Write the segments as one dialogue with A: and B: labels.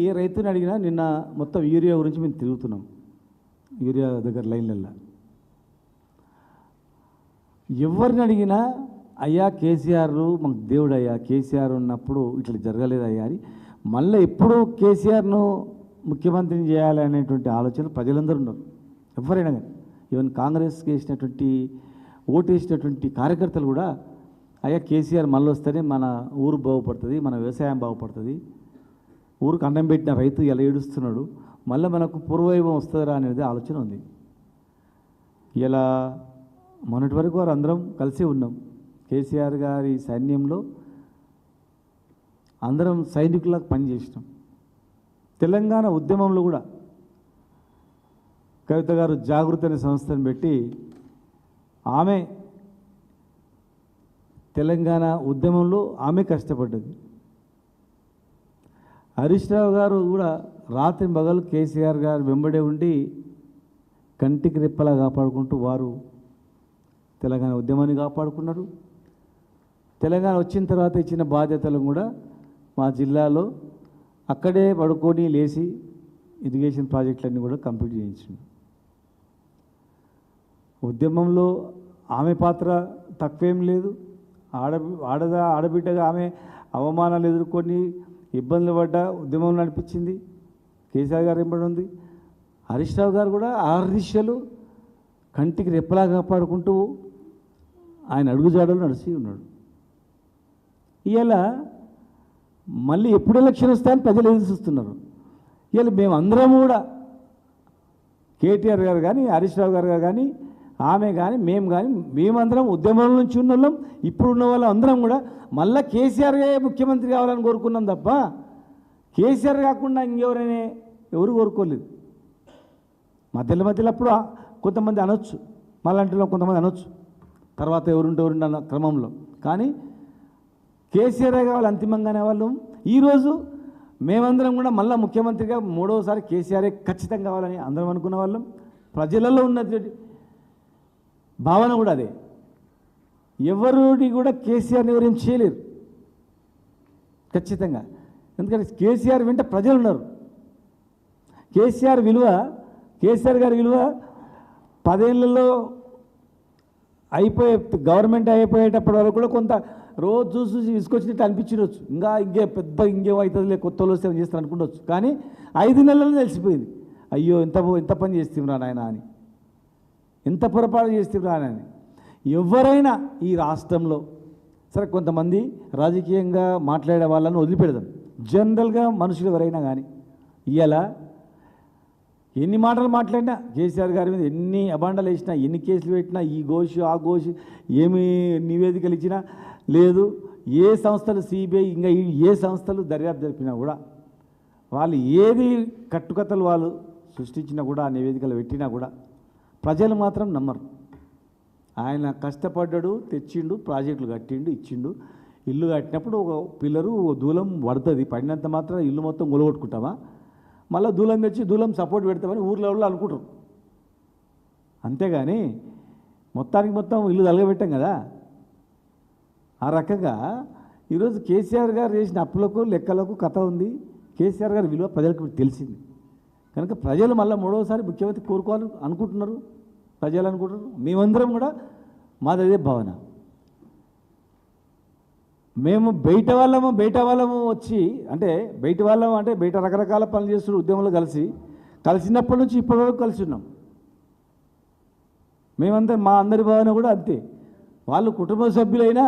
A: ఏ రైతుని అడిగినా నిన్న మొత్తం యూరియా గురించి మేము తిరుగుతున్నాం. యూరియా దగ్గర లైన్లల్లో ఎవరిని అడిగినా అయ్యా కేసీఆర్ మాకు దేవుడు అయ్యా, కేసీఆర్ ఉన్నప్పుడు ఇట్లా జరగలేదయ్యా అని మళ్ళీ ఎప్పుడూ కేసీఆర్ను ముఖ్యమంత్రిని చేయాలి అనేటువంటి ఆలోచన ప్రజలందరూ ఉన్నారు. ఎవరైనా కానీ ఈవెన్ కాంగ్రెస్కి వేసినటువంటి ఓటు వేసినటువంటి కార్యకర్తలు కూడా అయ్యా కేసీఆర్ మళ్ళీ వస్తేనే మన ఊరు బాగుపడుతుంది, మన వ్యవసాయం బాగుపడుతుంది, ఊరికి అన్నం పెట్టిన రైతు ఎలా ఏడుస్తున్నాడు, మళ్ళీ మనకు పూర్వవైభవం వస్తుందా అనేది ఆలోచన ఉంది. ఇలా మొన్నటి వరకు వారు అందరం కలిసి ఉన్నాం. కేసీఆర్ గారి సైన్యంలో అందరం సైనికులకు పనిచేసినాం. తెలంగాణ ఉద్యమంలో కూడా కవిత గారు జాగృతి అనే సంస్థను పెట్టి ఆమె తెలంగాణ ఉద్యమంలో ఆమె కష్టపడ్డది. హరీష్ రావు గారు కూడా రాత్రి పగలు కేసీఆర్ గారు వెంబడే ఉండి కంటికి రెప్పలా కాపాడుకుంటూ వారు తెలంగాణ ఉద్యమాన్ని కాపాడుకున్నారు. తెలంగాణ వచ్చిన తర్వాత ఇచ్చిన బాధ్యతలను కూడా మా జిల్లాలో అక్కడే పడుకొని లేచి ఇరిగేషన్ ప్రాజెక్టులన్నీ కూడా కంప్లీట్ చేయించింది. ఉద్యమంలో ఆమె పాత్ర తక్కువేం లేదు. ఆడబిడ్డగా ఆమె అవమానాలు ఎదుర్కొని ఇబ్బందులు పడ్డ ఉద్యమం నడిపించింది. కేసీఆర్ గారు వెంబడి ఉంది. హరీష్ రావు గారు కూడా ఆరు దిశలు కంటికి రెప్పలా కాపాడుకుంటూ ఆయన అడుగుజాడలు నడిచి ఉన్నాడు. ఇవాళ మళ్ళీ ఎప్పుడు ఎలక్షన్ వస్తాయని ప్రజలు ఎదురు చూస్తున్నారు. ఇవాళ మేమందరం కూడా కేటీఆర్ గారు కానీ హరీష్ రావు గారు కానీ ఆమె కానీ మేము కానీ మేమందరం ఉద్యమం నుంచి ఉన్న వాళ్ళం, ఇప్పుడున్న వాళ్ళం అందరం కూడా మళ్ళీ కేసీఆర్ ముఖ్యమంత్రి కావాలని కోరుకున్నాం తప్ప కేసీఆర్ కాకుండా ఇంకెవరైనా ఎవరు కోరుకోలేదు. మధ్యలో అప్పుడు కొంతమంది అనొచ్చు, మళ్ళంటిలో కొంతమంది అనొచ్చు, తర్వాత ఎవరుంటే అన్న క్రమంలో. కానీ కేసీఆర్ కావాలి అంతిమంగానే వాళ్ళు. ఈరోజు మేమందరం కూడా మళ్ళీ ముఖ్యమంత్రిగా మూడవసారి కేసీఆరే ఖచ్చితంగా కావాలని అందరం అనుకున్న వాళ్ళం. ప్రజలలో ఉన్నటువంటి భావన కూడా అదే. ఎవరిని కూడా కేసీఆర్ని ఎవరేం చేయలేరు ఖచ్చితంగా. ఎందుకంటే కేసీఆర్ వెంట ప్రజలు ఉన్నారు. కేసీఆర్ గారి విలువ 10 ఏళ్లలో గవర్నమెంట్ అయిపోయేటప్పటి వరకు కూడా కొంత రోజు చూసి విసుకొచ్చినట్టు అనిపించవచ్చు. ఇంకేం అవుతుంది, కొత్త వాళ్ళు వస్తే చేస్తారు అనుకుంటవచ్చు. కానీ 5 నెలల్లో తెలిసిపోయింది, అయ్యో ఎంత పని చేస్తాం నాయన అని, ఎంత పొరపాటు చేస్తాం అని. ఎవరైనా ఈ రాష్ట్రంలో సరే కొంతమంది రాజకీయంగా మాట్లాడే వాళ్ళని వదిలిపెడదాం, జనరల్గా మనుషులు ఎవరైనా కానీ ఇవాళ ఎన్ని మాటలు మాట్లాడినా కేసీఆర్ గారి మీద ఎన్ని అబాండాలు వేసినా, ఎన్ని కేసులు పెట్టినా, ఈ ఘోషు ఆ ఘోషు ఏమి నివేదికలు ఇచ్చినా లేదు, ఏ సంస్థలు సిబిఐ ఇంకా ఏ సంస్థలు దర్యాప్తు జరిపినా కూడా వాళ్ళు ఏది కట్టుకథలు వాళ్ళు సృష్టించినా కూడా ఆ నివేదికలు పెట్టినా కూడా ప్రజలు మాత్రం నమ్మరు. ఆయన కష్టపడ్డాడు, తెచ్చిండు, ప్రాజెక్టులు కట్టిండు, ఇచ్చిండు. ఇల్లు కట్టినప్పుడు ఒక పిల్లరు దూలం పడుతుంది, పడినంత మాత్రం ఇల్లు మొత్తం గొలగొట్టుకుంటామా, మళ్ళీ దూలం తెచ్చి దూలం సపోర్ట్ పెడతామని ఊర్లో వాళ్ళు అనుకుంటారు. అంతేగాని మొత్తం ఇల్లు తలగబెట్టాం కదా. ఆ రకంగా ఈరోజు కేసీఆర్ గారు చేసిన అప్పులకు లెక్కలకు కథ ఉంది. కేసీఆర్ గారి విలువ ప్రజలకు తెలిసింది కనుక ప్రజలు మళ్ళీ మూడవసారి ముఖ్యమంత్రి కోరుకోవాలి అనుకుంటున్నారు, ప్రజలు అనుకుంటున్నారు. మేమందరం కూడా మాది అదే భావన. మేము బయట వాళ్ళము వచ్చి అంటే బయట రకరకాల పనులు చేస్తున్న ఉద్యమంలో కలిసినప్పటి నుంచి ఇప్పటివరకు కలిసి ఉన్నాం. మా అందరి భావన కూడా అంతే. వాళ్ళు కుటుంబ సభ్యులైనా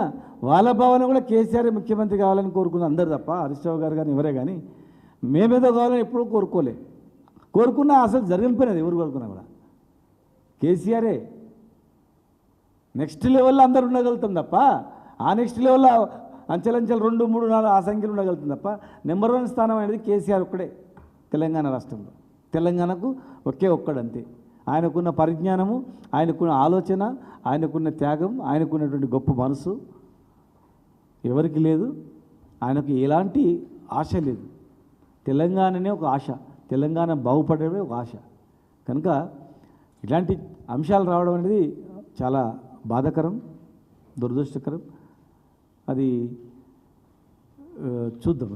A: వాళ్ళ భావన కూడా కేసీఆర్ ముఖ్యమంత్రి కావాలని కోరుకున్న అందరు తప్ప హరీష్ రావు గారు కానీ ఎవరే కానీ మేమేదో కావాలని ఎప్పుడూ కోరుకున్నా అసలు జరిగిపోయినది. ఎవరు కోరుకున్నా కూడా కేసీఆరే నెక్స్ట్ లెవెల్లో అందరు ఉండగలుగుతాం తప్ప ఆ నెక్స్ట్ లెవెల్లో అంచెలంచెలు 2, 3, 4 ఆ సంఖ్యలు ఉండగలుగుతాం తప్ప నెంబర్ 1 స్థానం అనేది కేసీఆర్ ఒక్కడే తెలంగాణ రాష్ట్రంలో. తెలంగాణకు ఒక్కడంతే. ఆయనకున్న పరిజ్ఞానము, ఆయనకున్న ఆలోచన, ఆయనకున్న త్యాగం, ఆయనకున్నటువంటి గొప్ప మనసు ఎవరికి లేదు. ఆయనకు ఎలాంటి ఆశ లేదు. తెలంగాణనే ఒక ఆశ, తెలంగాణ బాగుపడమే ఒక ఆశ. కనుక ఇలాంటి అంశాలు రావడం అనేది చాలా బాధాకరం, దురదృష్టకరం. అది చూద్దాం.